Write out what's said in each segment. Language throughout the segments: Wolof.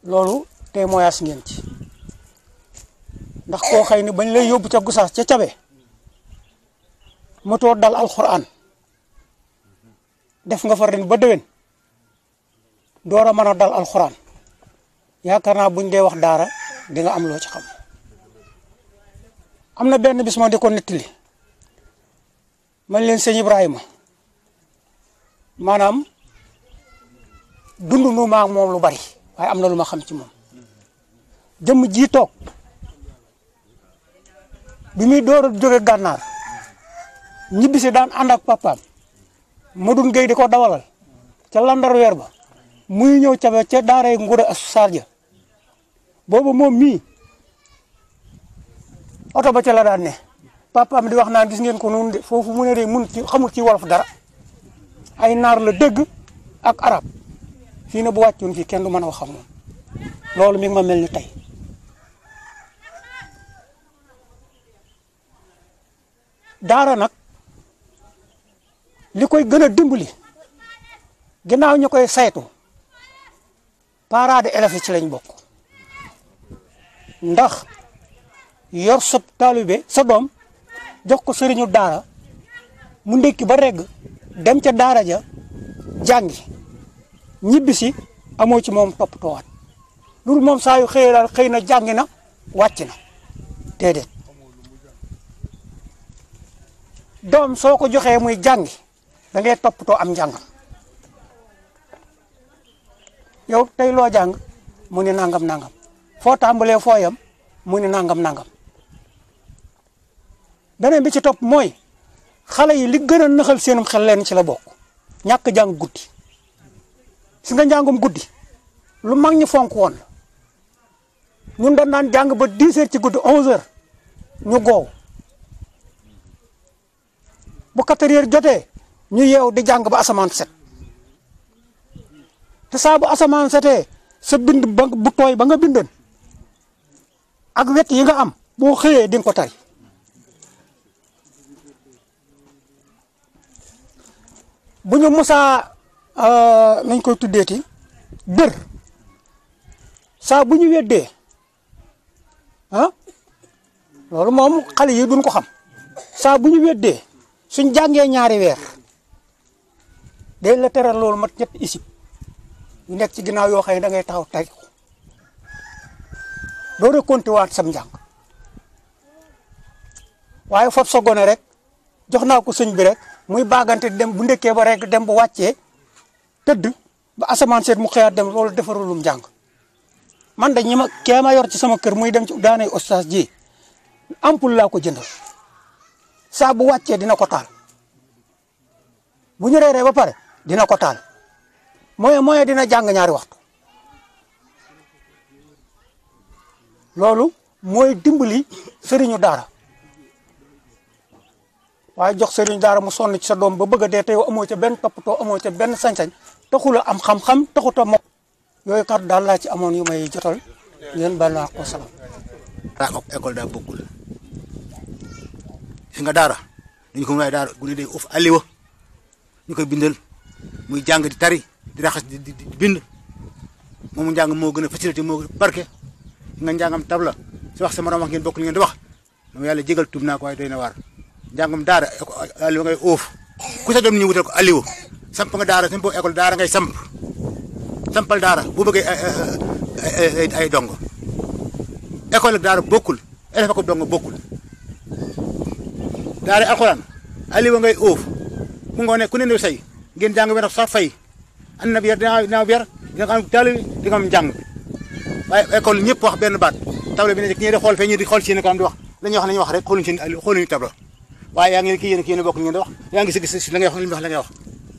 loolu témoignage ngeen ci ndax koo xëy ni bañ lay yóbbu ca Gossas ca Cabe motoo dal alxuraan def nga fa ren ba déwén door a mën a dal alxuraan yaakaar naa buñ dee wax daara di nga am loo ci xam am na benn bis ma di ko nettali man leen sëñ Ibrahima maanaam dund nu maa moom lu bari waaye am na lu ma xam ci moom jëmm ji toog bi muy door a jóge gànnaar ñibbisi daan ànd ak papaam Madoune Gueye di ko dawalal ca landar weer ba muy ñëw Cabe ca daaray Ngouda Assou Sardia boobu moom mii oto ba ca la daan ne papaam di wax naan gis ngeen ko noonu de foofu mu ne de mun ci xamul ci wolof dara ay naar la dëgg ak arab fii ne bu wàccoon fii kenn du mën a wax ak moom loolu mi ngi ma mel ni tey daara nag li koy gën a dimbali ginnaaw ñu koy saytu parents d'élèves yi ci lañ bokk ndax yor sa taalibe sa doom jox ko sëriñu daara mu ndékki ba regg dem ca daara ja jàngi ñibbisi amoo ci moom toppatoowaat loolu moom saa yu xëyee daal xëy na jàngi na wàcc na déedéet doom soo ko joxee muy jàngi da ngay toppatoo am njàngam yow tey loo jàng mu ni nangam nangam foo tàmbalee foo yam mu ni nangam nangam beneen bi ci topp mooy xale yi li gën a naxal seenum xel leen ci la bokk ñàkk jàng guddi si nga njàngum guddi lu mag ñi fonk woon la ñun dañ naan jàng ba 10 heures ci guddi 11 heures ñu goow bu 4 heures jotee ñu yeew di jàng ba asamaan set te saa bu asamaan setee sa bind ba bu tooy ba nga bindoon ak wet yi nga am boo xëyee di nga ko tari bu ñu musaa nañ koy tuddeeti dër saa bu ñu weddee loolu moom xale yi duñ ko xam saa bu ñu weddee suñ jàngee ñaari weer day la teral loolu mat ñett isib yu nekk ci ginnaaw yoo xam ne da ngay taxaw tay ko doo reconté waat sam njàng waaye foofu sa gone rek jox naa ko sëñ bi rek muy baagante dem bu ndekkee ba rek dem bu wàccee tëdd ba asamaan seet mu xëyaat dem loolu defarulum njàng man de ñi ma kee ma yor ci sama kër muy dem ci daanay oustaz ji ampul laa ko jëndal saa bu wàccee dina ko taal bu ñu reeree ba pare dina ko taal mooy dina jàng ñaari waxtu loolu mooy dimbali sëriñu daara waaye jox sëriñu daara mu sonn ci sa doom ba bëgg a dee te yow amoo ca benn toppatoo amoo ca benn sañ-sañ taxula am xam-xam taxuta mokk yooyu kat daal laa ci amoon yu may jotal ngeen baal naa ko salaam. daara ak école daa bokkul fi nga daara dañu ko may daara gune day uf alliwa ñu koy bindal muy jàng di tari di raxas di bind moomu njàng moo gën a facilité moo gën a barke nga njàngam tabla si wax sama morom wax ngeen bokk li ngeen di wax dama yàlla jégal tuub naa ko waaye doy na waar njàngam daara alliwa ngay oof ku sa doom ñu wutal ko alliwa samp nga daara samp école daara ngay sampal daara bu bëggee ay dongo école ak daara bokkul élève ak dongo bokkul daara alxuraan alliwa ngay oof mu ngoone ku ne ne say ngeen jàng bi nag sax fay an na bi yar dinaa bi yar di nga am taalibe di nga am njàng waaye école ñëpp wax benn baat table bi ne ñii di xool fee ñii di xool seen kanam di wax la ñuy wax la ñuy wax rek xooluñu tableau waaye yaa ngi kii yéen bokk ngeen di wax yaa ngi si la ngay wax li muy wax la ngay wax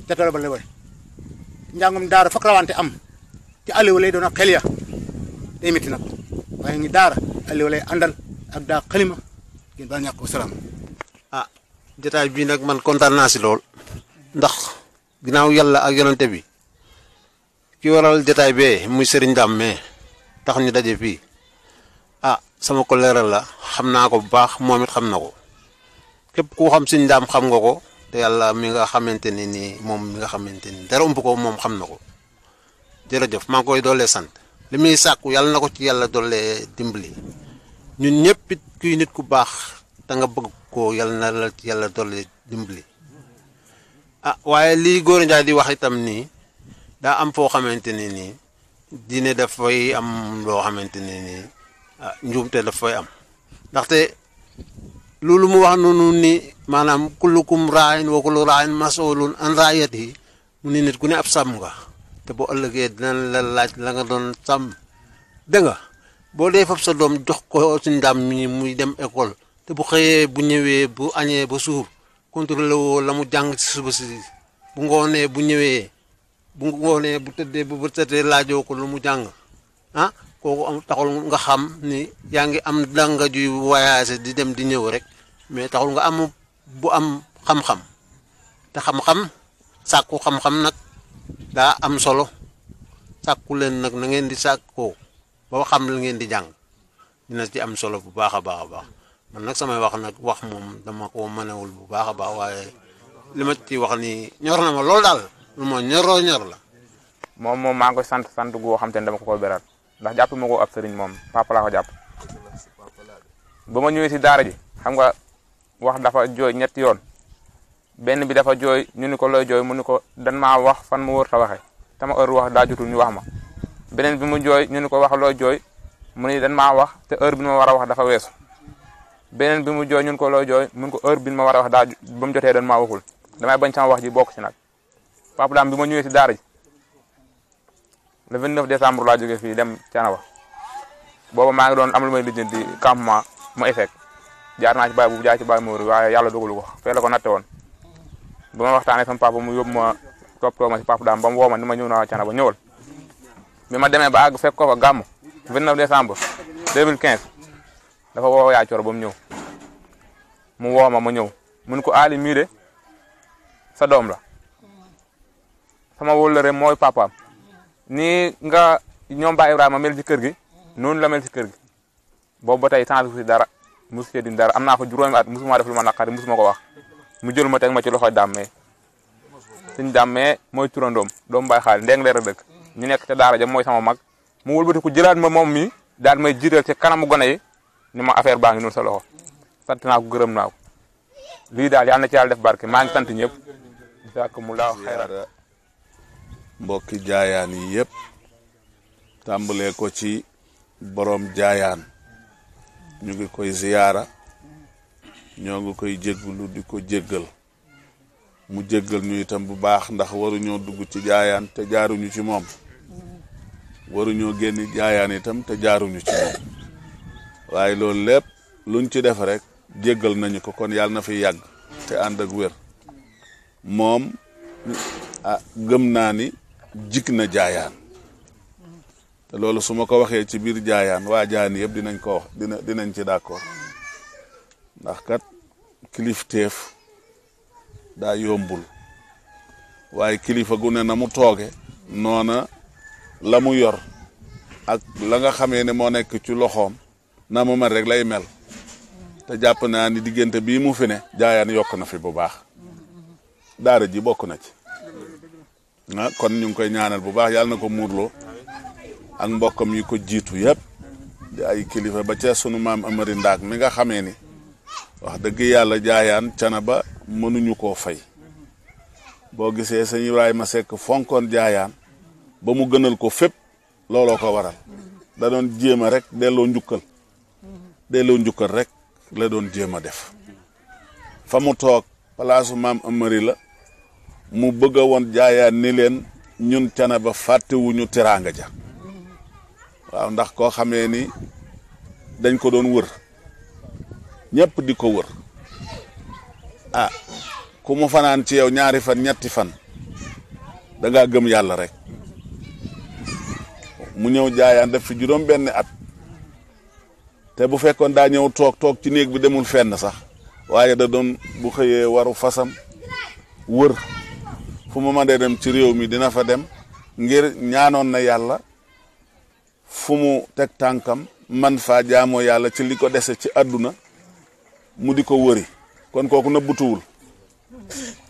te tool ba la woy njàngum daara fokk rawante am ci alliwa lay doon ak xel ya day métti nag waaye ngi daara alliwa lay àndal ak daa xalima ngeen baal ñàkk wasalaam. jotaay bii nag man kontaan naa si lool ndax ginnaaw yàlla ak yonante bi ki waral jotaay bee muy Serigne Dame mais tax ñu daje fii sama ko leeral la xam naa ko bu baax moom it xam na ko képp ku xam Serigne Dame xam nga ko te yàlla mi nga xamante ne nii moom mi nga xamante ni dara ump ko moom xam na ko jërëjëf maa ngi koy doolee sant li muy sàkku yàlla na ko ci yàlla doole dimbali ñun ñëpp it kuy nit ku baax te nga bëgg ko yàlla na la ci yàlla doole dimbali ah waaye lii Gora Ndiaye di wax itam nii daa am foo xamante ne nii diine dafay am loo xamante ne nii njuumte dafay am ndaxte loolu mu wax noonu ni maanaam kullukum raayin wa kullu raayin mas'ulun an raayatihi mu ni nit ku ne ab sàmm nga te boo ëllëgee dinañ la laaj la nga doon sàmm dégg nga boo dee fab sa doom jox ko si ndam mi muy dem école te bu xëyee bu ñëwee bu añee ba suur contrôlé woo la mu jàng ci suba si bu ngoonee bu ñëwee bu ngoonee bu tëddee bu tëddee laajoo ko lu mu jàng ah kooku am taxul nga xam ni yaa ngi am danga juy voyagé di dem di ñëw rek mais taxul nga am bu am xam-xam te xam-xam sàkku xam-xam nag daa am solo sàkku leen nag na ngeen di sàkkoo ba xam la ngeen di jàng dina ci am solo bu baax a baax a baax man nag samay wax nag wax moom dama ko mënewul bu baax a baax waaye li ma ci wax ni ñor na ma loolu daal lu ma ñoroo ñor la. moom maa ngi koy sant goo xam te ne dama ko beral ndax jàpp ma ko ab sëriñ moom papa laa ko jàpp ba ma ñëwee si daara ji xam nga wax dafa jooy ñetti yoon benn bi dafa jooy ñu ni ko looy jooy mu ni ko dan maa wax fan mu wër ta waxee tama heure wax daa jotul ñu wax ma beneen bi mu jooy ñu ni ko wax looy jooy mu ni dan maa wax te heure bi ma war a wax dafa weesu beneen bi mu jooy ñun ko looy jooy mun ko heure bi ma war a wax daa ba mu jotee dan maa waxul damay bañ sama wax ji bokk ci nag papa daam bi ma ñëwee si daara ji le 29 décembre laa jógee fii dem Thiénaba booba maa ngi doon am lu may lijjanti campement mu échec jaar naa ci baay bu jaar ci baay Mourou waaye yàlla dogalu ko fee la ko natte woon ba ma waxtaanee sama papa mu yóbbu ma toppatoo ma si papa daam ba mu woo ma ni ma ñëw naa Thiénaba ñëwal bi ma demee ba àgg fekk ko fa gàmm 29 décembre 2015 dafa woo yaa coro ba mu ñëw mu woo ma ñëw mun ko Ali mii de sa doom la sama wóllëre mooy papaam nii nga ñoom Ba Ibrahima mel ci kër gi noonu la mel ci kër gi boobu ba tey changé si dara mosu cee din dara am naa fa juróomi at mosuma def lu ma naqari mosuma ko wax mu jël ma teg ma ci loxoy dàmmee suñ dàmmee mooy turandoom doomu Baye xaal ndeng leer a dëkk ñu nekk ca daara ja mooy sama mag mu wëlbati ko jëlaat ma moom mi daal may jiital ci kanamu gone yi ni ma affaire baa ngi noonu sa loxo sant naa ko gërëm naa ko lii daal yal na ci yàlla def barke maa ngi sant ñëpp jazakumullahu xayran mbokki jaayaan yi yëpp tàmbalee ko ci borom jaayaan ñu ngi koy ziyaara ñoo ngi koy jéggulu di ko jéggal mu jéggal ñu itam bu baax ndax waruñoo dugg ci jaayaan te jaaruñu ci moom waruñoo génn jaayaan itam te jaaruñu ci moom waaye loolu lépp luñ ci def rek jéggal nañu ko kon yàlla na fi yàgg te ànd ak wér moom gëm naa ni jik na jaayaan te loolu su ma ko waxee ci biir jaayaan waa jaayaan yëpp dinañ ko wax dinañ ci d'accord ndax kat kilifteef daa yombul waaye kilifa gu ne na mu tooge noona la mu yor ak la nga xamee ne moo nekk ci loxoom na mu mel rek lay mel te jàpp naa ni diggante bii mu fi ne jaayaan yokk na fi bu baax daara ji bokk na ci kon ñu ngi koy ñaanal bu baax yàlla na ko muurloo ak mbokkam yi ko jiitu yëpp di ay kilifa ba ca sunu maam Amari Ndaak mi nga xamee ni wax dëgg yàlla jaayaan Thiénaba mënuñu koo fay boo gisee sëñ Ibrahima Seck fonkoon jaayaan ba mu gënal ko fépp looloo ko waral da doon jéem a rek delloo njukkal rek la doon jéem a def fa mu toog palaasu maam Amari la mu bëgg a woon jaayaan ni leen ñun Thiénaba fàttewuñu teraanga ja waaw ndax koo xamee ni dañ ko doon wër ñëpp di ko wër ku mu fanaan ci yow ñaari fan ñetti fan da ngaa gëm yàlla rek mu ñëw jaayaan def fi juróom benn at te bu fekkoon daa ñëw toog ci néeg bi demul fenn sax waaye da doon bu xëyee waru fasam wër fu mu mënee dem ci réew mi dina fa dem ngir ñaanoon na yàlla fu mu teg tànkam man faa jaamoo yàlla ci li ko dese ci àdduna mu di ko wëri kon kooku nëbbutuwul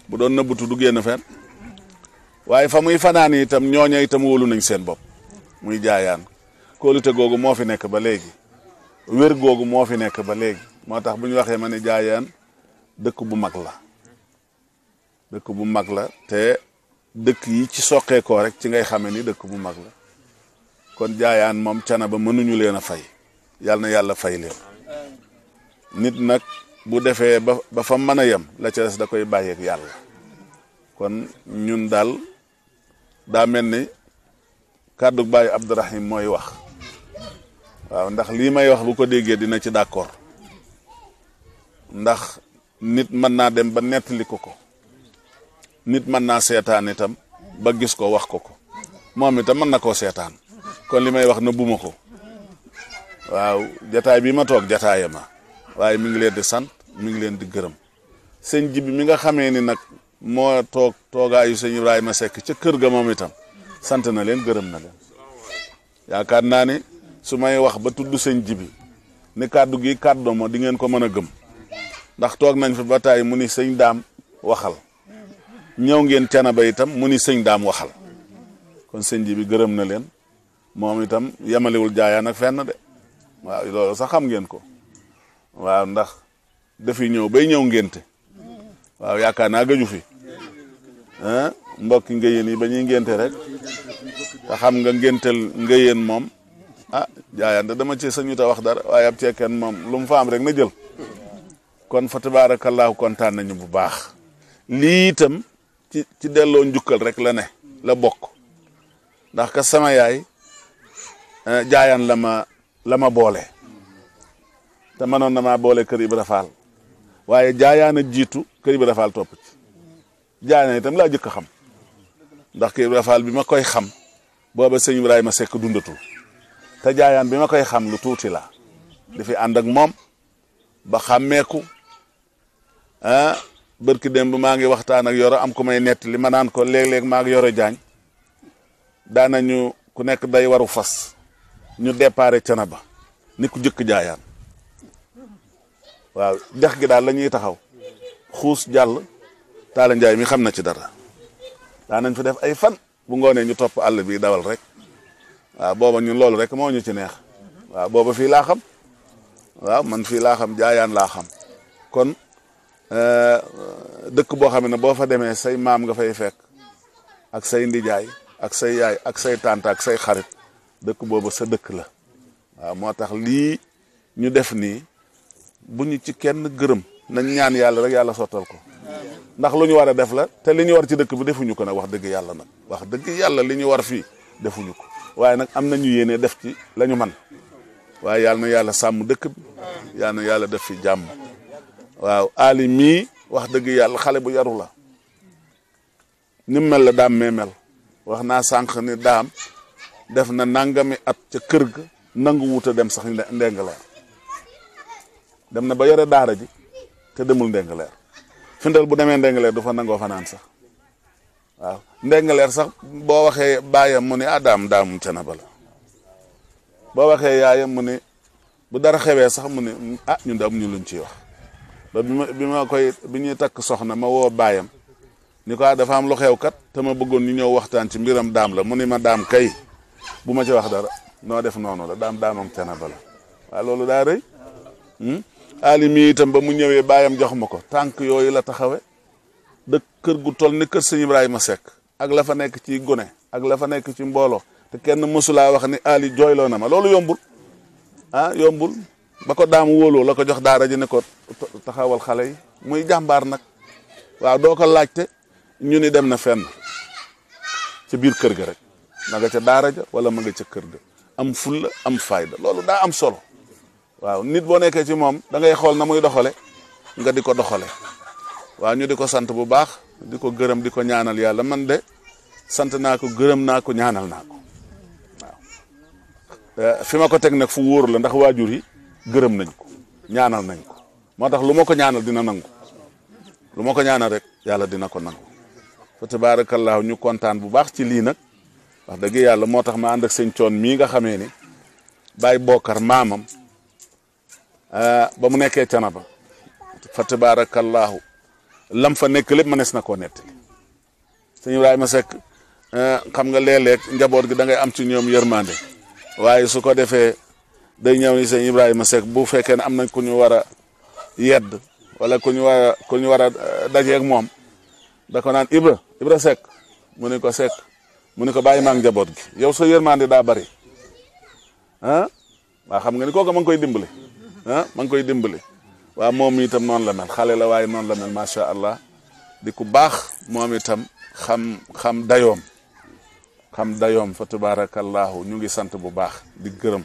bu doon nëbbutu du génn fenn waaye fa muy fanaan itam ñooña itam wóolu nañ seen bopp muy jaayaan kóolute googu moo fi nekk ba léegi wér googu moo fi nekk ba léegi moo tax bu ñu waxee ma ne jaayaan dëkk bu mag la dëkk bu mag la te dëkk yi ci soqeekoo rek ci ngay xamee ni dëkk bu mag la kon jaayaan moom Thiénaba mënuñu leen a fay yàlla na yàlla fay leen nit nag bu defee ba fa mën a yem la ca des da koy bàyyeek yàlla kon ñun daal daa mel ni kàddu Baay Abdourahim mooy wax waaw ndax lii may wax bu ko déggee dina ci d'accord ndax nit mën naa dem ba nettali ko nit mën naa seetaan itam ba gis ko wax ko moom itam mën na koo seetaan kon li may wax na buma ko waaw jataay bi ma toog jataaya ma waaye mi ngi leen di sant mi ngi leen di gërëm sëñ Jibi mi nga xamee ni nag moo toogaayu sëñ Ibrahima Seck ca kër ga moom itam sant na leen gërëm na leen yaakaar naa ni su may wax ba tudd sëñ Jibi ni kàddu gi kàddu ma di ngeen ko mën a gëm ndax toog nañ fi ba taay mu ni sëñ daam waxal ñëw ngeen Thiénaba itam mu ni sëñ daam waxal kon sëñ Jibi gërëm na leen moom itam yemalewul jaayaan ak fenn de waaw loolu sax xam ngeen ko waaw ndax dafi ñëw bay ñëw ngénte waaw yaakaar naa gëju fi mbokki ngéyeen yi ba ñuy ngénte rek te xam nga ngéntel ngéyeen moom jaayaan da dama ci sañu ta wax dara waaye ab ceekeen moom lu mu fa am rek na jël kon fa tabaarakallaahu kontaan nañu bu baax lii itam ci delloo njukkal rek la ne la bokk ndax ka sama yaay jaayaan la ma boole te mënoon na maa boole kër Ibra Faal waaye jaayaan a jiitu kër Ibra Faal topp ci jaayaan itam laa jëkk a xam ndax kër Ibra Faal bi ma koy xam booba sëñ Ibrahima Seck dundatul te jaayaan bi ma koy xam lu tuuti la di fi ànd ak moom ba xàmmeeku bërki dem bu maa ngi waxtaan ak Yoro am ku may nettali ma naan ko léeg-léeg maa ngi Yoro Jaañ daanañu ku nekk day waru fas ñu déparé Thiénaba ni ku jëkk jaayaan waaw dex gi daal la ñuy taxaw xuus jàll Taala Njaay mi xam na ci dara daanañ fi def ay fan bu ngoonee ñu topp àll bi dawal rek waaw booba ñun loolu rek moo ñu ci neex waaw booba fii laa xam waaw man fii laa xam jaayaan laa xam kon dëkk boo xam ne boo fa demee say maam nga fay fekk ak say ndijaay ak say yaay ak say tante ak say xarit dëkk boobu sa dëkk la waaw moo tax lii ñu def nii bu ñu ci kenn gërëm nañ ñaan yàlla rek yàlla sottal ko ndax lu ñu war a def la te li ñu war ci dëkk bi defuñu ko nag wax dëgg yàlla nag wax dëgg yàlla li ñu war fii defuñu ko waaye nag am nañu yéene def ci la ñu man waaye yàlla na yàlla sàmm dëkk bi yàlla na yàlla def fi jàmm waaw Ali mii wax dëgg yàlla xale bu yaru la ni mel la daam mee mel wax naa sànq ni daam def na nangami at ca kër ga nangu wuta dem sax Ndingler dem na ba yore daara ji te demul Ndingler findal bu demee Ndingler du fa nangoo fanaan sax waaw Ndingler sax boo waxee baayam mu ne daamum Thiénaba la boo waxee yaayam mu ne bu dara xewee sax mu ne ñun de amuñu luñ ciy wax ba bi ñuy takk soxna ma woo baayam ni ko dafa am lu xew kat te ma bëggoon ñu ñëw waxtaan ci mbiram daam la mu ni ma daam kay bu ma ci wax dara noo def noonu la daamam Thiénaba la waaw loolu daa rëy Ali mi itam ba mu ñëwee baayam jox ma ko tànk yooyu la taxawe dëkk kër gu toll ni kër sëñ Ibrahima Seck ak la fa nekk ci gone ak la fa nekk ci mbooloo te kenn mësulaa wax ni Ali jooyloo na ma loolu yombul yombul ba ko daam wóoloo la ko jox daara ji ne ko taxawal xale yi muy jàmbaar nag waaw doo ko laajte ñu ni dem na fenn ca biir kër ga rek ma nga ca daara ja wala ma nga ca kër ga am fulla am fayda loolu daa am solo waaw nit boo nekkee ci moom da ngay xool na muy doxale nga di ko doxale waaw ñu di ko sant bu baax di ko gërëm di ko ñaanal yàlla man de sant naa ko gërëm naa ko ñaanal naa ko waaw fi ma ko teg nag fu wóor la ndax waajur yi gërëm nañ ko ñaanal nañ ko moo tax lu ma ko ñaanal dina nangu lu ma ko ñaanal rek yàlla dina ko nangu fa tabaarakallaahu ñu kontaan bu baax ci lii nag wax dëgg yàlla moo tax ma ànd ak sëñ coon mii nga xamee ni Baay Bokar maamam ba mu nekkee Thiénaba fa tabaarakallaahu lam fa nekk lépp mënees na koo nettali sëñ Ibrahima Seck xam nga léeg-léeg njaboot gi da ngay am ci ñoom yërmande waaye su ko defee day ñëw ni sëñ Ibrahima Seck bu fekkee ne am nañ ku ñu war a yedd wala ku ñu war a dajeeg moom da ko naan Ibra Seck mu ne ko Seck mu ne ko bàyyi maa ngi njaboot gi yow sa yërmande daa bari ah waa xam nga ni kooku ma ngi koy dimbali ma ngi koy dimbali waaw moom itam noonu la mel xale la waaye noonu la mel macha allah di ku baax moom itam xam dayoom fa tabarakallahu ñu ngi sant bu baax di gërëm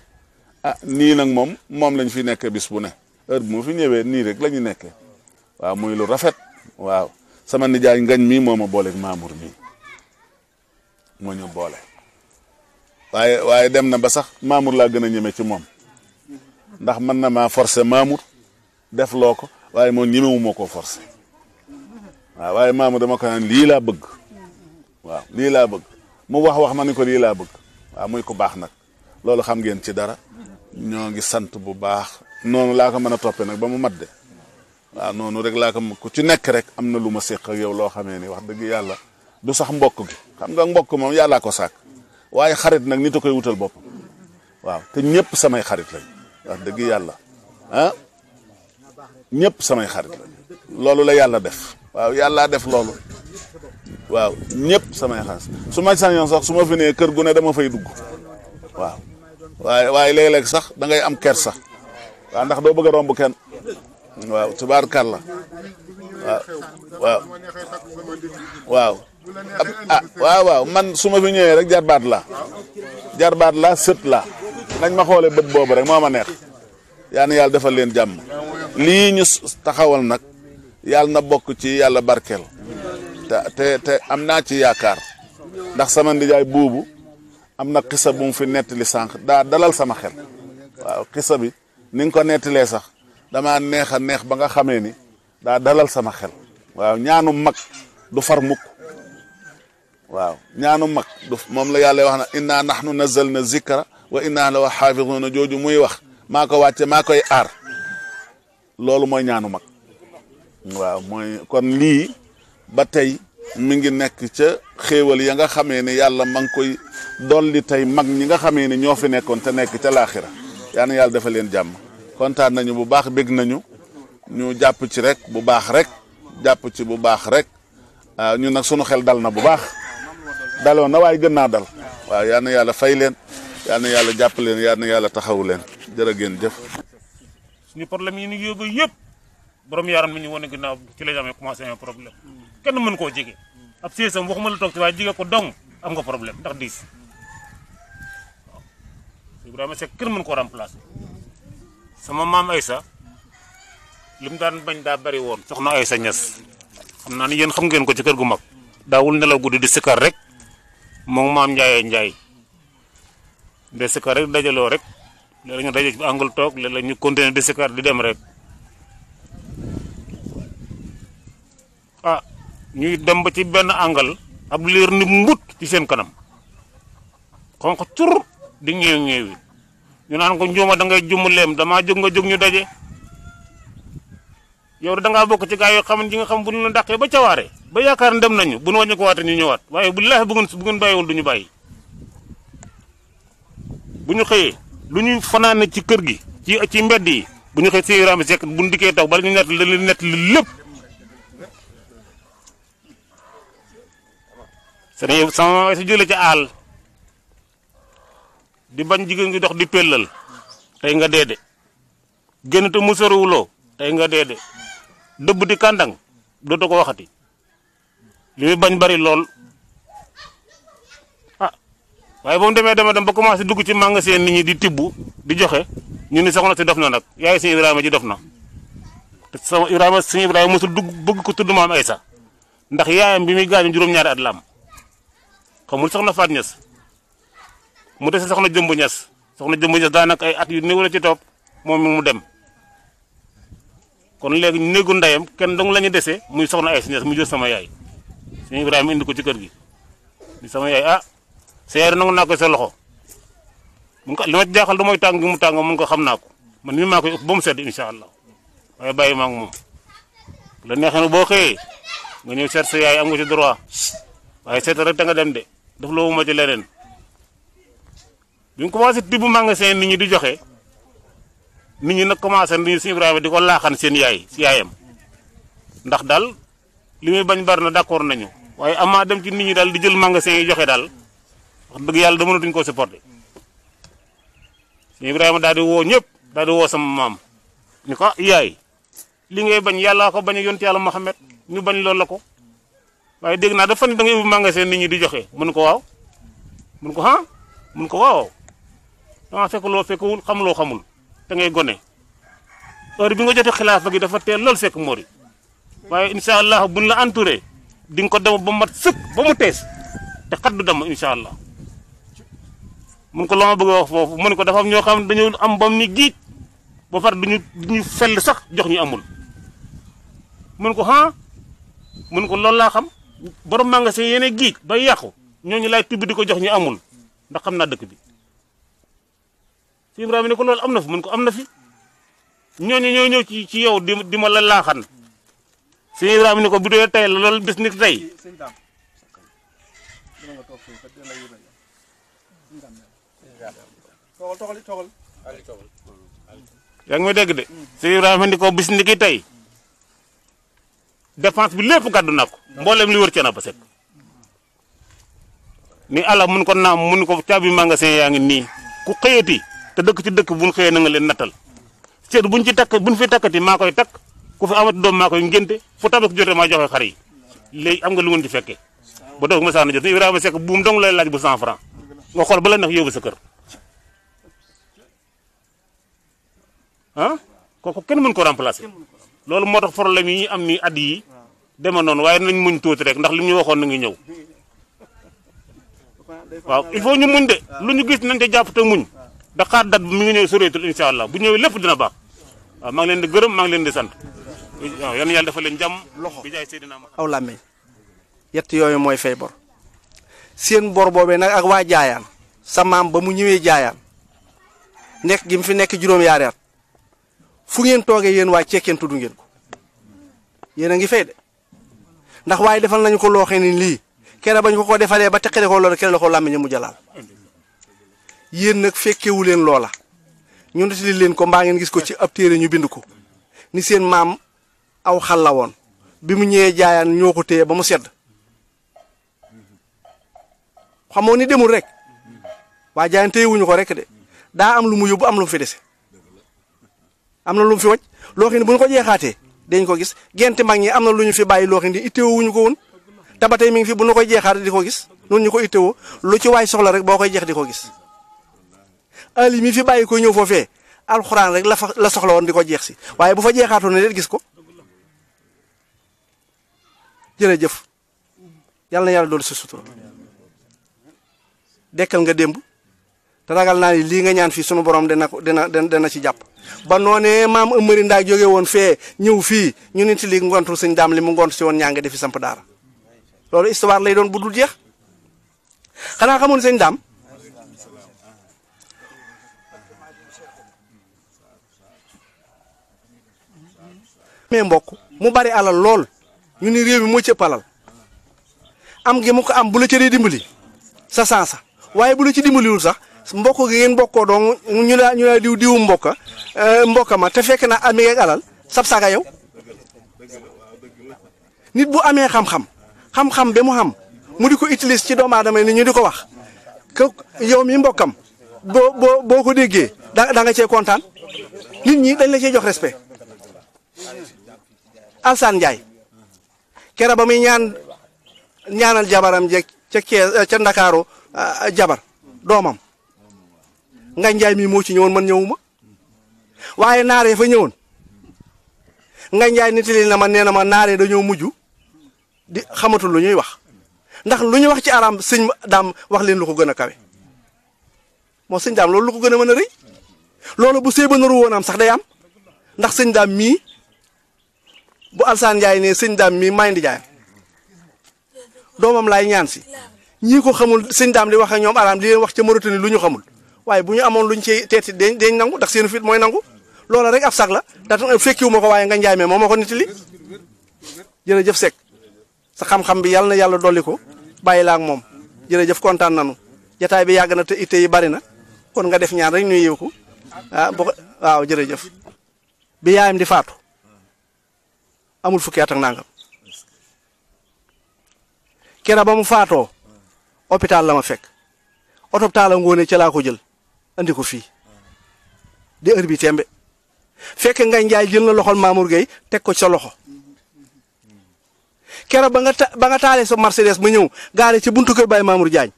nii nag moom lañ fi nekkee bis bu ne heure bi mu fi ñëwee nii rek la ñu nekkee waaw muy lu rafet waaw sama nijaay ngañ mii moo ma booleeg Mamour mii moo ñu boole waaye dem na ba sax Mamour laa gën a ñeme ci moom ndax mën na maa forcer Mamour def loo ko waaye moom ñemewu ma koo forcer waaw waaye Mamour dama ko naan lii laa bëgg waaw lii laa bëgg mu wax ma ni ko lii laa bëgg waaw muy ko baax nag loolu xam ngeen ci dara ñoo ngi sant bu baax noonu laa ko mën a toppee nag ba mu mat de waaw noonu rek laa ko ku ci nekk rek am na lu ma séq ak yow loo xamee ni wax dëgg yàlla du sax mbokk gi xam nga mbokk moom yàllaa ko sàkk waaye xarit nag nit a koy wutal boppam waaw te ñëpp samay xarit lañ wax dëgg yàlla ñëpp samay xarit lañ loolu la yàlla def waaw yàllaa def loolu waaw ñëpp samay xarit su ma sañoon sax su ma fi nee kër gu ne dama fay dugg waaw waaye léeg-léeg sax da ngay am kersa waaw ndax doo bëgg a romb kenn waaw tubaarkàlla waaw waaw man su ma fi ñëwee rek jarbaat la sët la nañ ma xoolee bët boobu rek moo ma neex yaa na yàlla defal leen jàmm lii ñu taxawal nag yàlla na bokk ci yàlla barkeel te am naa ci yaakaar ndax sama ndijaay buubu am na xisa bu mu fi nettali sànq daa dalal sama xel waaw xisa bi ni nga ko nettalee sax damaa neex ba nga xamee ni daa dalal sama xel waaw ñaanu mag du far mukk waaw ñaanu mag du moom la yàlla wax na inna nahnu nazzalna zikra wa inna lahu xaafiduna jooju muy wax maa ko wàcce maa koy aar loolu mooy ñaanu mag waaw mooy kon lii ba tey mi ngi nekk ca xéewal ya nga xamee ne yàlla ma ngi koy dolli tey mag ñi nga xamee ne ñoo fi nekkoon te nekk ca laaxira yaa na yàlla dafa leen jàmm kontaan nañu bu baax bég nañu ñu jàpp ci rek bu baax rek jàpp ci bu baax rek waaw ñun nag sunu xel dal na bu baax daloon na waaye gën naa dal waaw yaa na yàlla fay leen yaa na yàlla jàpp leen yaa na yàlla taxawu leen jërë ngeen jëf. suñu problème yi ñu yóbbu yëpp borom yaram mi ñu wane ginnaaw ci la ñu amee commencé amee problème kenn mën koo jege ab séesam waxuma la toog ci waaye jege ko dong am nga problème ndax diis waaw Ibrahima Seck kenn mën koo remplacer. sama maam Aysa li mu daan bañ daa bari woon soxna Aysa Ñas xam naa ni yéen xam ngeen ko ci kër gu mag daawul nelaw guddi di sikkar rek moom maam Njaay de sikkar rek dajaloo rek léeg-léeg ñu daje ci angle toog léeg-léeg ñu continuer di sikkar di dem rek ñuy dem ba ci benn angle ab liir ni mbut ci seen kanam xonq cur di ñeewi ñu naan ko njuuma da ngay jumu leem damaa jóg nga jóg ñu daje yow da ngaa bokk ci gaa yoo xam ne nga xam bu ñu la dàqee ba cawaare ba yaakaar ne dem nañu bu ñu wàññi ko waate ñu ñëwaat waaye billaahi bu ngeen bàyyiwul du ñu bàyyi bu ñu xëyee lu ñu fanaane ci kër gi ci mbedd yi bu ñu xëy si Ibrahima Seck bu ñu dikkee taw bala ñu nett li lépp sama si jële ci àll di bañ jigéen ngi dox di pellal tey nga dee de génn te mu soriwuloo tey nga dee de dëbb di kàndang dootoo ko waxati li muy bañ bari lool waaye ba mu demee dem ba commencé dugg ci magasin nit ñi di tibb di joxe ñu ni soxna si dof na nag yaay suñu Ibrahima ji dof na te sama suñu Ibrahima mosul dugg bëgg ko tudd maam Aysa ndax yaayam bi muy gaañu juróom-ñaari at la am xamul soxna Faat Ñas mu dese soxna Jëmb Ñas daanaka ay at yu néew la ci topp moom mu dem kon léegi néegu ndeyam kenn dong la ñu dese muy soxna Aysa Ñas mu jël sama yaay suñu Ibrahima indi ko ci kër gi di sama yaay seere nangu naa ko sa loxo mun ko li ma jaaxal du mooy tàng gi mu tàng mun ko xam naa ko man mii maa koy ëpp ba mu sedd incha allah waaye bàyyi maa ngi moom la neexee na boo xëyee nga ñëw seet sa yaay am nga ci droit waaye seet rek te nga dem de daf loo ma ci leneen bi mu commencé tibb magasin nit ñi di joxe nit ñi nag commencé nañu si Ibrahima di ko laaxan seen yaay si yaayam ndax daal li muy bañ bari na d'accord nañu waaye amaa dem ci nit ñi daal di jël magasin yi joxe daal wax dëgg yàlla da mënatuñ koo supporter si Ibrahima daal di woo ñëpp daal di woo sama maam ñu ko yaay li ngay bañ yàlla ko bañ a yonti yàlla Muhammad ñu bañ loolu la ko waaye dégg naa dafa ne da ngay ubbi magasin nit ñi di joxe mun ko waaw mun ko ah mun ko waaw dama fekk loo fekkul xamuloo xamul te ngay gone heure bi nga jotee xilaafa gi dafa teel lool sekk mori waaye incha allah buñ la entouré di nga ko dem ba mat sëkk ba mu tees te xat du dem incha allah mun ko la ma bëgg a wax foofu mun ko dafa am ñoo xam ne dañoo am bam ni giij ba far duñu fell sax jox ñu amul mun ko ah mun ko loolu laa xam borom magasin yéene giij bay yàqu ñooñu laay tibb di ko jox ñu amul ndax xam naa dëkk bi si Ibrahima ne ko loolu am na fi mun ko am na fi ñooñu ñoo ñëw ci yow di ma la laaxan si Ibrahima ne ko bu dee tey la loolu bis ni tey yaa ngi may dégg de si Ibrahima ni ko bis ni ki tey dépense bi lépp gàddu naa ko mboolem li wër cee na ba sekk ni ala mun ko naam mun ko caabi magasin yaa ngi nii ku xëyati te dëkk ci dëkk buñ xëyee na nga leen nattal seet buñ ci takk buñ fi takkati maa koy takk ku fi amati doom maa koy ngénte fu tabax jotee maa joxe xar yi léegi am nga lu ngeen ci fekkee ba doog ma sax na jot Ibrahima Seck buum dong lay laaj bu 100 francs nga xool ba la neex yóbbu sa kër ah kooku kenn mën ko remplacer loolu moo tax problème yi am ni at yi dema noonu waaye nañ muñ tuuti rek ndax li ñu waxoon na ngi ñëw waaw il faut ñu muñ de lu ñu gis nañ te jàpp te muñ da xaar dat mi ngi ñëw soreetul incha allah bu ñëwee lépp dina baax waaw maa ngi leen di gërëm maa ngi leen di sant waaw yan yàlla dafa leen jàmm loxo bi jaay Seydina ma aw làmmeñ yett yooyu mooy fay bor seen bor boobee nag ak waa jaayaan sa maam ba mu ñëwee jaayaan nekk gi mu fi nekk juróom-yaari at fu ngeen toogee yéen waa cekkeen tudd ngeen ko yéen a ngi fay de ndax waaye defal nañu ko loo xam ne lii kere bañ ko defalee ba teqale ko loolu kere la ko làmmiñ mu jalaal yéen nag fekkewu leen loola ñu nettali leen ko mbaa ngeen gis ko ci ab téere ñu bind ko ni seen maam aw xal la woon bi mu ñëwee jaayaan ñoo ko téye ba mu sedd xamoo ni demul rek waa jaayaan téyewuñu ko rek de daa am lu mu yóbbu am lu mu fi dese am na lu mu fi wacc loo xam ne bu ñu ko jeexaatee dañ ko gis gente mag ñi am na lu ñu fi bàyyi loo xam ne itteewuñu ko woon te ba tey mi ngi fi bu ñu koy jeexaatee di ko gis noonu ñu ko ittewoo lu ci waay soxla rek boo koy jeex di ko gis ali mi fi bàyyi ko ñëw foofee alxuraan rek la soxla woon di ko jeex si waaye bu fa jeexaatoon ne gis ko jërëjëf yàlla na yàlla doolu si sutura dekkal nga démb te ragal naa ni lii nga ñaan fii sunu borom dana ci jàpp ba noonee maam ëmmëri ndaa jóge woon fee ñëw fii ñu nit li ngontu sëñ daam li mu ngont si woon ñaa nga defi samp daara loolu histoire lay doon bu dul jeex xanaa xamoon sëñ daam mais mbokk mu bari alal lool ñu ni réew mi moo ci ëpp alal am gi mu ko am bu la cëree dimbali sa sansa waaye bu la ci dimbaliwul sax mbokk gi ngeen bokkoo dong ñu la diwu mbokka ma te fekk na amee ak alal sab saga yow nit bu amee xam-xam ba mu xam mu di ko utiliser ci doomu aadama ni ñu di ko wax que yow mi mbokkam boo ko déggee da nga cee kontaan nit ñi dañ la cee jox respect Alsaan Njaay kera ba muy ñaanal jabaram jeeg ca Ndakaaru jabar doomam nga Njaay mi moo ci ñëwoon man ñëwuma waaye naaree fa ñëwoon nga Njaay nitali na ma nee na ma naaree dañoo mujj di xamatul lu ñuy wax ndax lu ñu wax ci aram sëñ daam wax leen lu ko gën a kawe moo sëñ daam loolu lu ko gën a mën a rëy loolu bu see ba naru woon am sax day am ndax sëñ daam mii bu Alsaan Njaay ne sëñ daam mii may ndi jaayam doomam laay ñaan si ñii ko xamul sëñ daam di wax ak ñoom aram di leen wax ca Mauritanie lu ñu xamul waaye bu ñu amoon luñ ci teeti dañ nangu ndax seen fit mooy nangu loola rek ab sag la da fekkiwu ma ko waaye nga Njaay mee moo ma ko nitali jërëjëf Seck sa xam-xam bi yàlla na yàlla dolli ko bàyyi la ak moom jërëjëf kontaan nanu jataay bi yàgg na te itte yi bari na kon nga def ñaan rek ñu yeewu ko waaw jërëjëf bi yaayam di faatu amul fukki at ak nangam kera ba mu faatoo hôpital la ma fekk hôpital la ngoone ca laa ko jël andi ko fii di heure bi tembe fekk nga njaay jël na loxol Mamour Gueye teg ko ci sa loxo kera ba nga taalee sa Mercedes ma ñëw gaare ci buntu kër Baye Mamour Diagne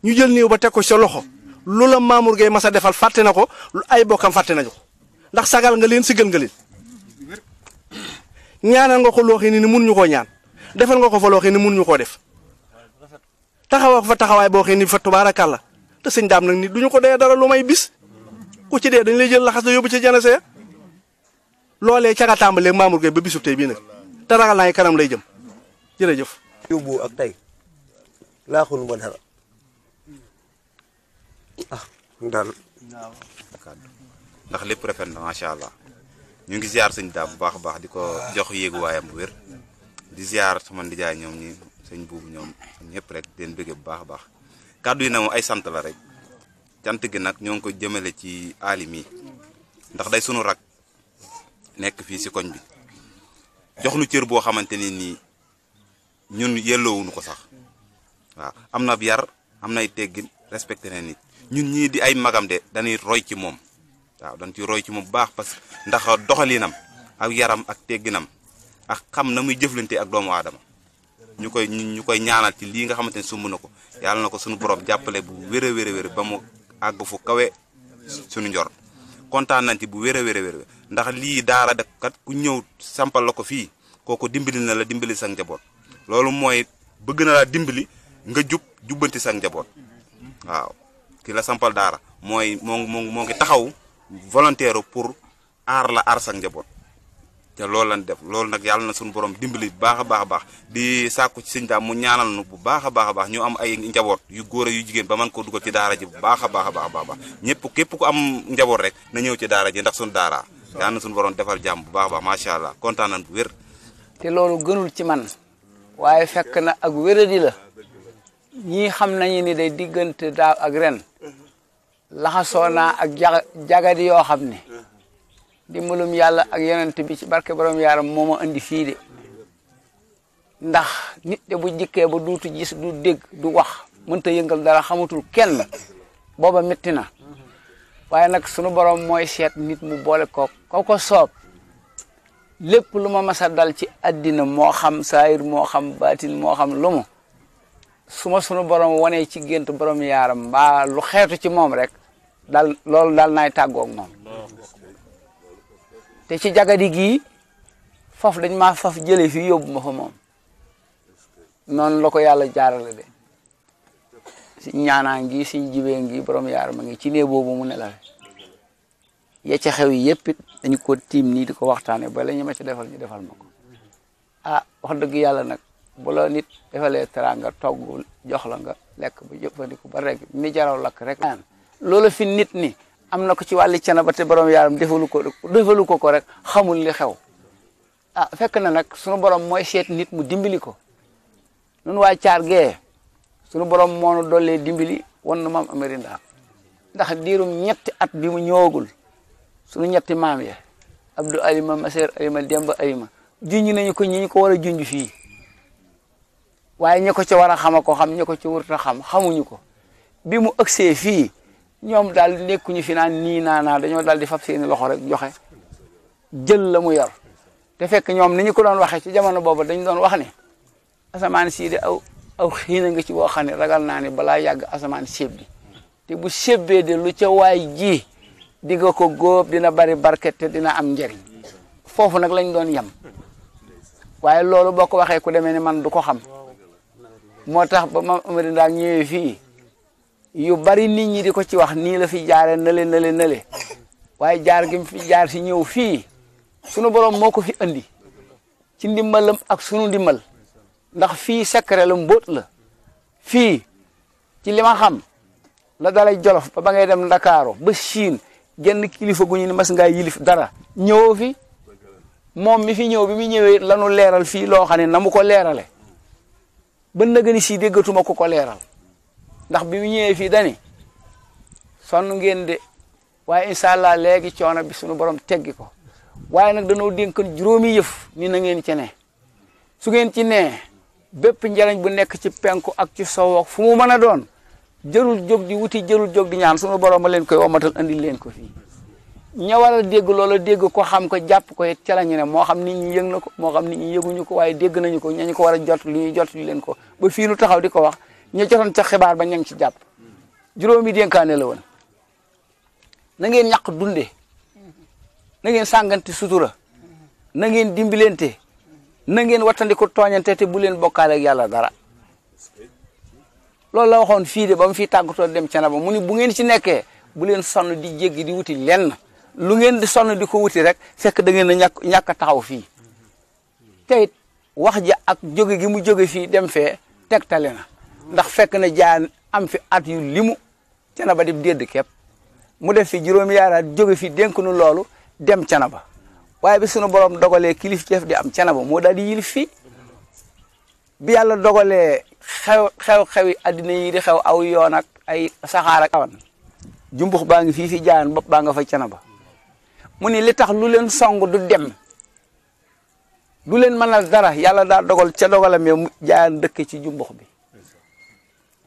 ñu jël niiw ba teg ko ci sa loxo lu la Mamour Gueye masa defal fàtte na ko lu ay bokkam fàtte nañu ko ndax sagal nga leen sigal nga leen ñaanal nga ko loo xam ne ni mënuñu koo ñaan defal nga ko fa loo xam ne mënuñu koo def taxawoo fa taxawaay boo xam ne fa tubaarakàlla te sëñ daam nag nit duñu ko dee dara lu may bis ku ci dee dañ lay jël laxas la yóbbu ci janase loolee ca nga tàmbalee Mamour Gueye ba bisub tey bii nag te ragal naa kanam lay jëm jërëjëf. yóbbu ak tey laaxul ma dara daal. ndax lépp rafet na macha allah ñu ngi ziar sëñ daam bu baax a baax di ko jox yéegu waayam bu wér di ziar sama ndijaay ñoom ñi sëñ buubu ñoom ñëpp rek den bëgge bu baax a baax kàddu yi na moom ay sant la rek cant gi nag ñoo ngi ko jëmale ci aalim yi ndax day sunu rak nekk fii si koñ bi jox nu cër boo xamante ni nii ñun yelloowuñu ko sax waaw am na yar am nay teggin respecté na nit ñun ñii di ay magam de dañuy roy ci moom waaw dañ ciy roy ci moom bu baax parce que ndax doxalinam ak yaram ak tegginam ak xam na muy jëflante ak doomu aadama ñu koy ñaanal ci lii nga xamante ne sumb na ko yàlla na ko suñu borom jàppale bu wér a wér ba mu àgg fu kawe suñu njor kontaan nañ ci bu wér a wér ndax lii daara def kat ku ñëw sampal la ko fii kooku dimbali na la dimbali sa njaboot loolu mooy bëgg na laa dimbali nga jubbanti sa njaboot waaw ki la sampal daara mooy moo ngi taxaw volontaire pour aar la aar sa njaboot te loolu lañ def loolu nag yàlla na suñu borom dimbali bu baax a baax di sàkku ci sëñ daam mu ñaanal nu bu baax a baax ñu am ay njaboot yu góor yu jigéen ba man koo dugal ci daara ji bu baax a baax ñëpp képp ku am njaboot rek na ñëw ci daara ji ndax suñu daara yàlla na suñu borom defal jàmm bu baax a baax macha allah kontaan nañ bu wér. te loolu gënul ci man waaye fekk na ak wéradi la ñii xam nañu ni day diggante daaw ak ren laxasoo naa ak jagadi yoo xam ne dimbalum yàlla ak yonent bi ci barke borom yaaram moo ma andi fii de ndax nit de bu jikkee ba duutu gis du dégg du wax mënta yëngal dara xamatul kenn booba métti na waaye nag sunu borom mooy seet nit mu boole ko soob lépp lu ma masa dal ci addina moo xam saayir moo xam baatin moo xam lu mu sunu borom wanee ci gént borom yaaram mbaa lu xeetu ci moom rek loolu daal naay tàggoog moom te ci jagadi gii faf dañ maa faf jële fii yóbbu ma fa moom noonu la ko yàlla jaarale de si ñaanaa ngi si jibee ngi borom yaaram a ngi ci nee boobu mu ne la ya ca xew yi yëpp it dañu ko tiim nii di ko waxtaane ba la ñu ma ci defal ñu defal ma ko wax dëgg yàlla nag bu la nit defalee teraanga togg jox la nga lekk ba jëfandiku ba rek mi jaraw lakk rek naan loolu fi nit ni am na ko ci wàlli cana ba te borom yaaram defalu ko rek xamul li xew fekk na nag sunu borom mooy seet nit mu dimbali ko nun waa caar gee sunu borom moo nu dollee dimbali wan na maam Amari Ndaak ndax diirum ñetti at bi mu ñëwagul sunu ñetti maam ya Abdou Alima Maseer Alima Demba Alima junj nañu ko ñi ñu ko war a junj fii waaye ñi ko ci war a xam ko xam ñi ko ci wurta xam xamuñu ko bi mu ëgsee fii ñoom daal nekkuñu fi naan nii naa dañoo daal di fab seeni loxo rek joxe jël la mu yor te fekk ñoom ni ñu ko doon waxee ci jamono boobu dañ doon wax ne asamaan sii de aw xiina nga ci boo xam ne ragal naa ne balaa yàgg asamaan séb bi te bu sébbee de lu ca waay ji di nga ko góob dina bari barket te dina am njëriñ foofu nag lañ doon yem waaye loolu boo ko waxee ku demee ne man du ko xam moo tax ba Maam Amari Ndaak ñëwee fii yu bari nit ñi di ko ci wax nii la fi jaare nale waaye jaar gi mu fi jaar si ñëw fii sunu borom moo ko fi andi ci ndimbalam ak sunu ndimbal ndax fii secret la mbóot la fii ci li ma xam la dalay Jolof ba ngay dem Ndakaaru ba Chine genn kilifa gu ñu ni mas ngaa yilif dara ñëwoo fi moom mi fi ñëw bi mu ñëwee lanu leeral fii loo xam ne na mu ko leerale ba nëgëni si déggatuma ko leeral ndax bi mu ñëwee fii dani sonn ngeen de waaye incha allah léegi coono bi suñu borom teggi ko waaye nag dañoo dénkan juróomi yëf ni na ngeen ci ne su ngeen ci nee bépp njariñ bu nekk ci penku ak ci sow ak fu mu mën a doon jërul jóg di wuti jërul jóg di ñaan suñu borom ma leen koy womatal andil leen ko fii ña war a dégg loola dégg ko xam ko jàpp ko it ca la ñu ne moo xam nit ñi yëg na ko moo xam nit ñi yëguñu ko waaye dégg nañu ko ñañu ko war a jot li ñuy jot li leen ko ba fii nu taxaw di ko wax ña jotoon ca xibaar ba ña ngi ci jàpp juróomi dénkaane la woon na ngeen ñàq dunde na ngeen sàngante sutura na ngeen dimbilente na ngeen wattandiko tooñante te bu leen bokkaale ak yàlla dara loolu la waxoon fii de ba mu fii tàggatoo dem ca na ba mu ni bu ngeen ci nekkee bu leen sonn di jéggi di wuti lenn lu ngeen di sonn di ko wuti rek fekk da ngeen a ñàkk a taxaw fii te it wax ja ak jóge gi mu jóge fii dem fee tegtale na ndax fekk na jaan am fi at yu limu ca na ba di dédd képp mu def fi juróomi yaaraat jóge fi dénk nu loolu dem Canaba waaye bi sunu borom dogalee kilifteef di am Canaba moo daal di yilif fii bi yàlla dogalee xewi addina yi di xew aw yoon ak ay saxaar ak awan jumbux baa ngi fii fi jaan bopp baa nga fa Canaba mu ni li tax lu leen song du dem du leen mënal dara yàlla daa dogal ca dogalame mu jaan dëkk ci jumbux bi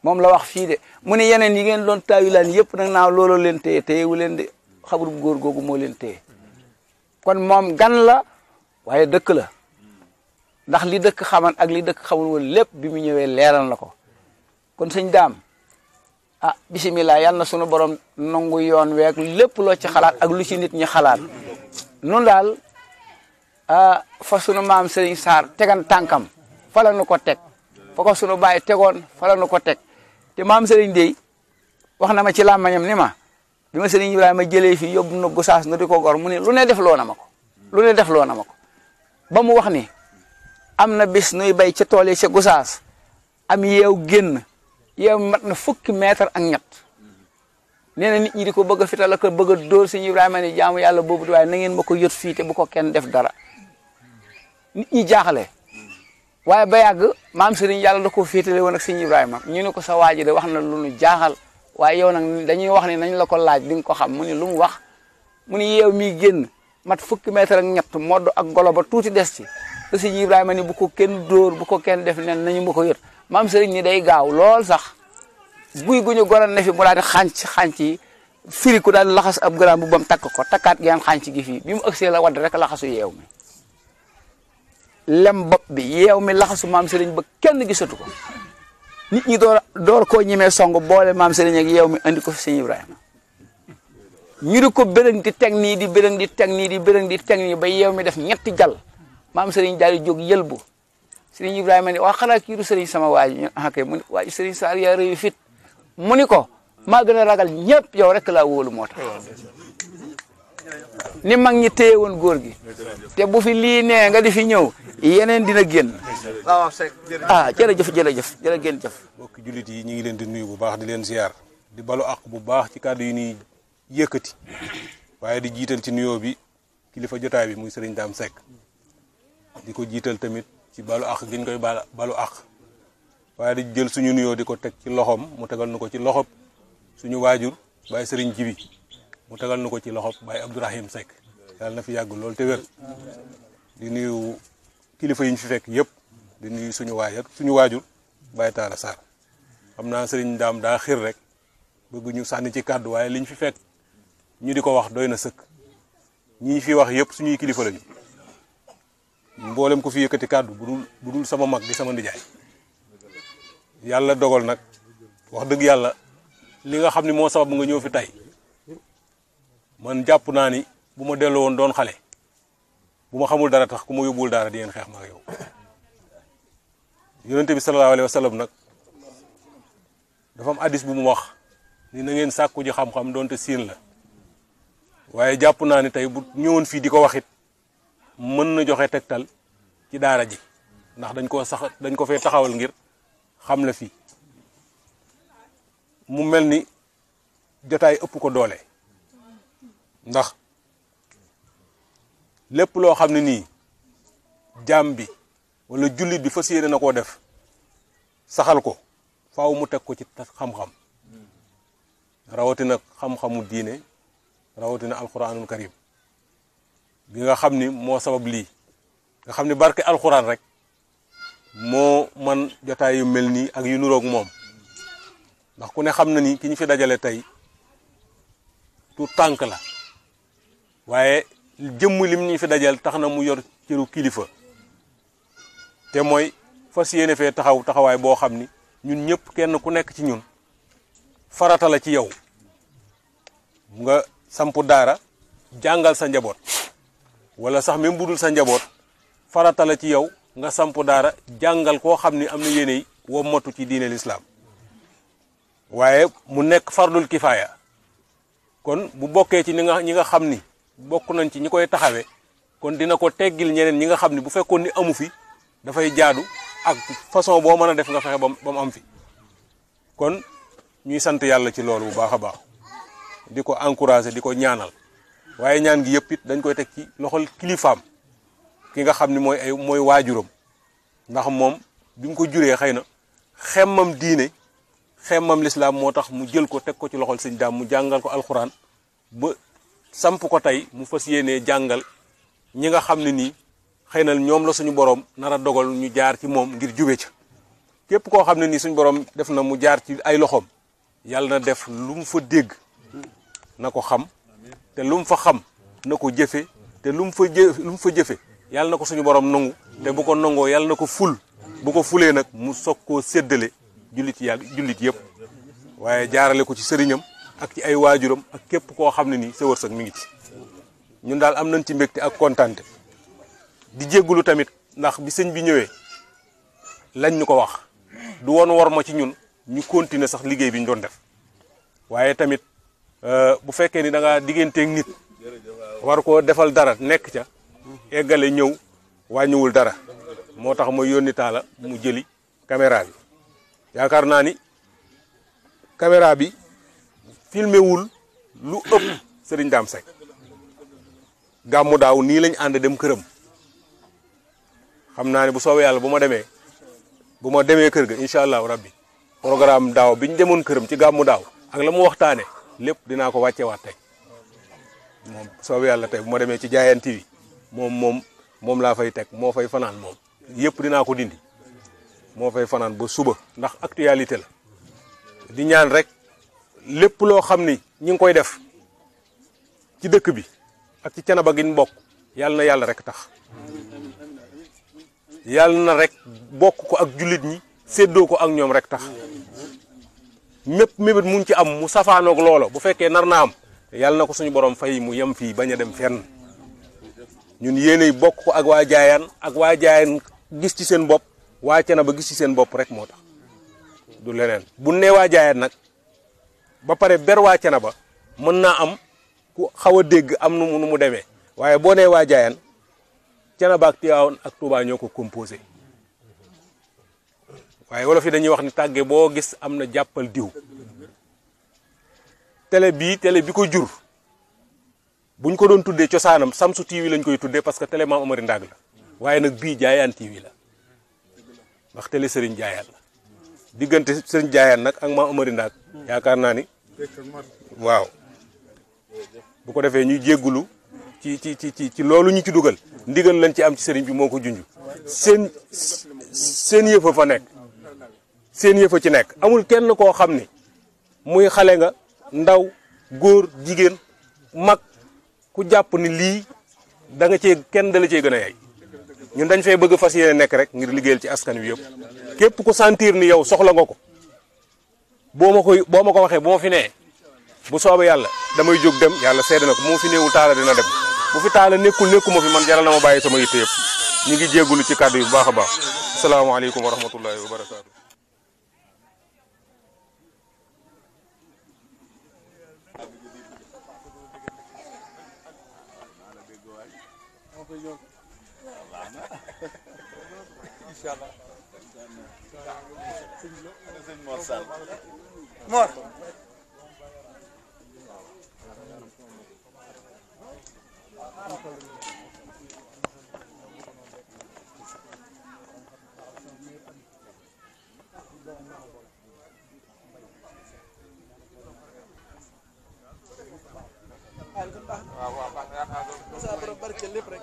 moom la wax fii de mu ne yeneen yi ngeen doon taawilaan yëpp nag naaw looloo leen téye téyewu leen de xabarub góor googu moo leen téye kon moom gan la waaye dëkk la ndax li dëkk xaman ak li dëkk xamul woon lépp bi mu ñëwee leeral na ko kon sëñ daam ah bisimilah yal na sunu borom nangu yoon week lépp loo ci xalaat ak lu ci nit ñi xalaat nun daal fa sunu maam Serigne Sarr tegan tànkam fa la nu ko teg fa ko sunu baay tegoon fa la nu ko teg te maam Serigne dey wax na ma ci làmmañam ni ma bi ma Serigne Ibrahima jëlee fii yóbbu na Gosaas nu di ko gor mu ne lu ne def loo na ma ko lu ne def loo na ma ko ba mu wax ni am na bis nuy bay ca tool yi ca Gosaas am yeew génn yeew mat na fukki mètre ak ñett nee na nit ñi di ko bëgg a fital ak bëgg a dóor Serigne Ibrahima ni jaamu yàlla boobu di waaye na ngeen ma ko yot fii te bu ko kenn def dara nit ñi jaaxale waaye ba yàgg maam Serigne yàlla da koo féetale woon ak Serigne Ibrahima ñu ne ko sa waaji de wax na lu nu jaaxal waaye yow nag dañuy wax ni nañ la ko laaj di nga ko xam mu ni lu mu wax mu ni yeew mi génn mat fukki mètre ak ñett modd ak golo ba tuuti des ci te Serigne Ibrahima ni bu ko kenn dóor bu ko kenn def nen nañu ma ko yot maam Serigne ni day gaaw lool sax guy gu ñu goral ne fi mu daal di xànc yi firi ku daal di laxas ab garaam bu bam takk ko takkaat geen xànc gi fii bi mu ëgsee la wadd rek laxasu yeew mi lem bopp bi yeew mi laxasu maam Serigne ba kenn gisatu ko nit ñi door koo ñemee song boole maam Serigne ak yeew mi andi ko fi Serigne Ibrahima ñu di ko bërëng di teg nii di bërëng di teg nii di bërëng di teg nii ba yeew mi def ñetti jal maam Serigne daal di jóg yëlbu Serigne Ibrahima ni waa xanaa kii du Serigne sama waay ñu akay mu ni waay Serigne Sarr yaa rëyu fit mu ni ko maa gën a ragal ñëpp yow rek laa wóolu moo tax ni mag ñi téye woon góor gi te bu fi lii nee nga di fi ñëw yeneen dina génn ah jërëjëf jërë ngeen jëf mbokki jullit yi ñu ngi leen di nuyu bu baax di leen ziar di balu àq bu baax ci kàddu yi ñuy yëkkati waaye di jiital ci nuyoo bi kilifa jotaay bi muy Serigne Dame Seck di ko jiital tamit ci balu àq gi ñu koy balu àq waaye di jël suñu nuyoo di ko teg ci loxom mu tegal nu ko ci loxob suñu waajur Baye Serigne Jibi mu tegal nu ko ci loxob Baye Abdourahim Seck yàlla na fi yàgg lool te wér di nuyu kilifa yi ñu fi fekk yëpp di nuyu suñu waajur Baye Talla Sarr xam naa Serigne Dame daa xir rek bëgg ñu sànni ci kàddu waaye liñ fi fekk ñu di ko wax doy na sëkk ñi fi wax yëpp suñuy kilifa lañu mboolem ko fi yëkkati kàddu bu dul sama mag di sama ndijaay yàlla dogal nag wax dëgg yàlla li nga xam ne moo sabab nga ñëw fi tey man jàpp naa ni bu ma delloo woon doon xale bu ma xamul dara tax ku ma yóbbul dara di ngeen xeex ma ak yow yonente bi sallallahu alayhi wa sallam nag dafa am hadis bu mu wax ni na ngeen sàkku ji xam-xam doonte siin la waaye jàpp naa ni tey bu ñëwoon fii di ko waxit mën na joxe tegtal ci daara ji ndax dañ ko fee taxawal ngir xam la fii mu mel ni jotaay ëpp ko doole ndax lépp loo xam ne nii jaam bi wala jullit bi fas yéene na koo def saxal ko faaw mu teg ko ci xam-xam rawatina xam-xamu diine rawatina alquranul karim bi nga xam ni moo sabab lii nga xam ni barke alquran rek moo man jotaay yu mel nii ak yu nuroog moom ndax ku ne xam na ni ki ñu fi dajale tey tu tànk la waaye jëmm lim ñu fi dajal tax na mu yor cëru kilifa te mooy fas yéene fee taxawaay boo xam ni ñun ñëpp kenn ku nekk ci ñun farata la ci yow nga samp daara jàngal sa njaboot wala sax même budul sa njaboot farata la ci yow nga samp daara jàngal koo xam ni am na yéene wommatu ci diine lislaam waaye mu nekk fardul kifaaya kon bu bokkee ci ñi nga xam ni bokk nañ ci ñi koy taxawee kon dina ko teggil ñeneen ñi nga xam ni bu fekkoon ni amu fi dafay jaadu ak façon boo mën a def nga fexe ba mu am fi kon ñuy sant yàlla ci loolu bu baax a baax di ko encourager di ko ñaanal waaye ñaan gi yëpp it dañ koy teg ci loxol kilifaam ki nga xam ni mooy waajuram ndax moom bi mu ko juree xëy na xemmam diine xemmam lislaam moo tax mu jël ko teg ko ci loxol sëñ daam mu jàngal ko alxuraan ba samp ko tey mu fas yéenee jàngal ñi nga xam ne nii xëy na ñoom la suñu borom nar a dogal ñu jaar ci moom ngir jube ca képp koo xam ne nii suñu borom def na mu jaar ci ay loxoom yàlla na def lu mu fa dégg na ko xam te lu mu fa xam na ko jëfe te lu mu fa jëfe yàlla na ko suñu borom nangu te bu ko nangoo yàlla na ko ful bu ko fulee nag mu soog koo séddale jullit yëpp waaye jaarale ko ci sëriñam ak ci ay waajuram ak képp koo xam ne nii sa wërsëg mi ngi ci ñun daal am nañ ci mbégte ak kontante di jéggulu tamit ndax bi sëñ bi ñëwee lañ ñu ko wax du woon war ma ci ñun ñu continuer sax liggéey bi ñu doon def waaye tamit bu fekkee ni da ngaa digganteeg nit war koo defal dara nekk ca eggale ñëw wàññiwul dara moo tax ma yónni Taala mu jëli caméra bi yaakaar naa ni caméra bi filmé wul lu ëpp Serigne Dame Seck gàmmu daaw nii lañ ànd dem këram xam naa ne bu soobee yàlla bu ma demee kër ga incha allahu rabbi programme daaw bi ñu demoon këram ci gàmmu daaw ak la mu waxtaane lépp dinaa ko wàcce waat tey moom soobee yàlla tey bu ma demee ci Diayane TV moom laa fay teg moo fay fanaan moom yëpp dinaa ko dindi moo fay fanaan ba suba ndax actualité la di ñaan rek lépp loo xam ni ñi ngi koy def ci dëkk bi ak ci Thiénaba gi ñu bokk yàlla na yàlla rek tax yàlla na rek bokk ko ak jullit ñi séddoo ko ak ñoom rek tax mépp mébét mu ci am mu safaanoog loola bu fekkee nar na am yàlla na ko suñu borom fay mu yem fii bañ a dem fenn ñun yéenay bokk ko ak waa Jaayaan gis ci seen bopp waa Thiénaba gis ci seen bopp rek moo tax du leneen bu nee waa Jaayaan nag ba pare ber waa Thiénaba mën naa am ku xaw a dégg am nu mu demee waaye boo nee waa Jaayaan Thiénaba ak Tivaouane ak Touba ñoo ko composé waaye wolof yi dañuy wax ni tàgge boo gis am na jàppal diw télé bi ko jur buñ ko doon tuddee cosaanam Samsu TV lañ koy tuddee parce que télé Maam Amari Ndag la waaye nag bii Jaayaan TV la ndax télé Serigne Jaayaan la diggante Serigne Jaayaan nag ak Maam Amari Ndag yaakaar naa ni waaw bu ko defee ñuy jéggulu ci loolu ñu ci dugal ndigal lañ ci am ci sëriñ bi moo ko junj seen yëfa fa nekk seen yëfa ci nekk amul kenn koo xam ni muy xale nga ndaw góor jigéen mag ku jàpp ni lii da nga cee kenn dala cee gën a yay ñun dañ fay bëgg fas yéene nekk rek ngir liggéeyal ci askan wi yëpp képp ku sentir ni yow soxla nga ko boo ma ko waxee bu ma fi nee bu soobee yàlla damay jóg dem yàlla seede na ko moo fi néewul Taala dina dem bu fi Taala nekkuma fi man jaral na ma bàyyi sama yitte yëpp ñu ngi jéggulu ci kàddu yi bu baax a baax asalaamaaleykum wa rahmatullahi wa barakaatu. Mor Moussa borom barke lépp rek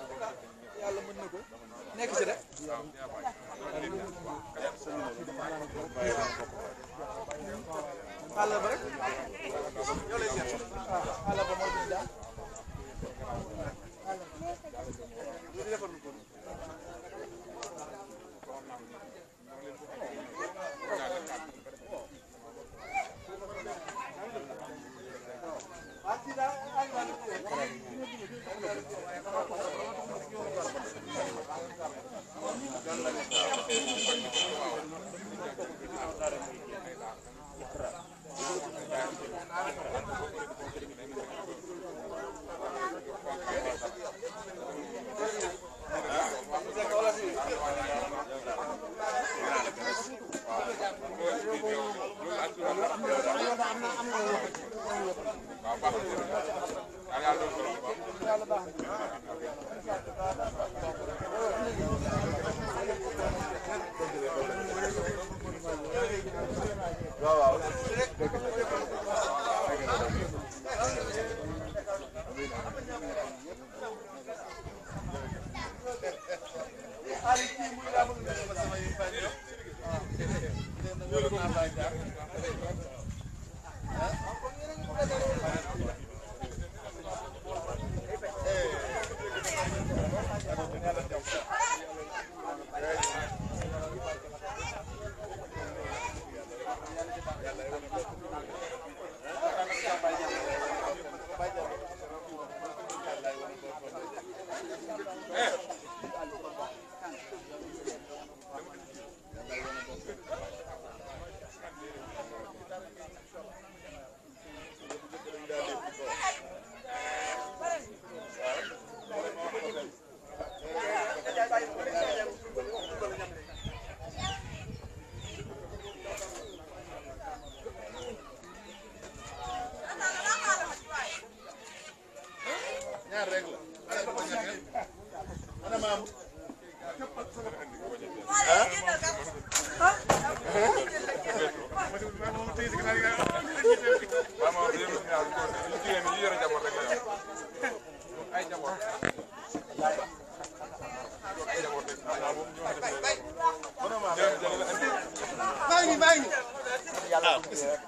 yàlla mën na ko nekk ci rek xale ba rek ñoo lay seet xale ba moo di daal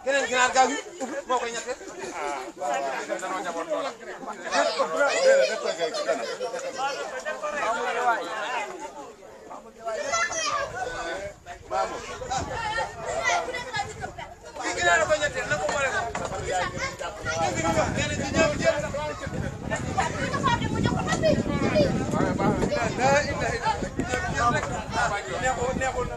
keneen ginaar gaa ngi ubbi moo koy ñetteel. kii ginaar koy ñetteel na ko mën a neexul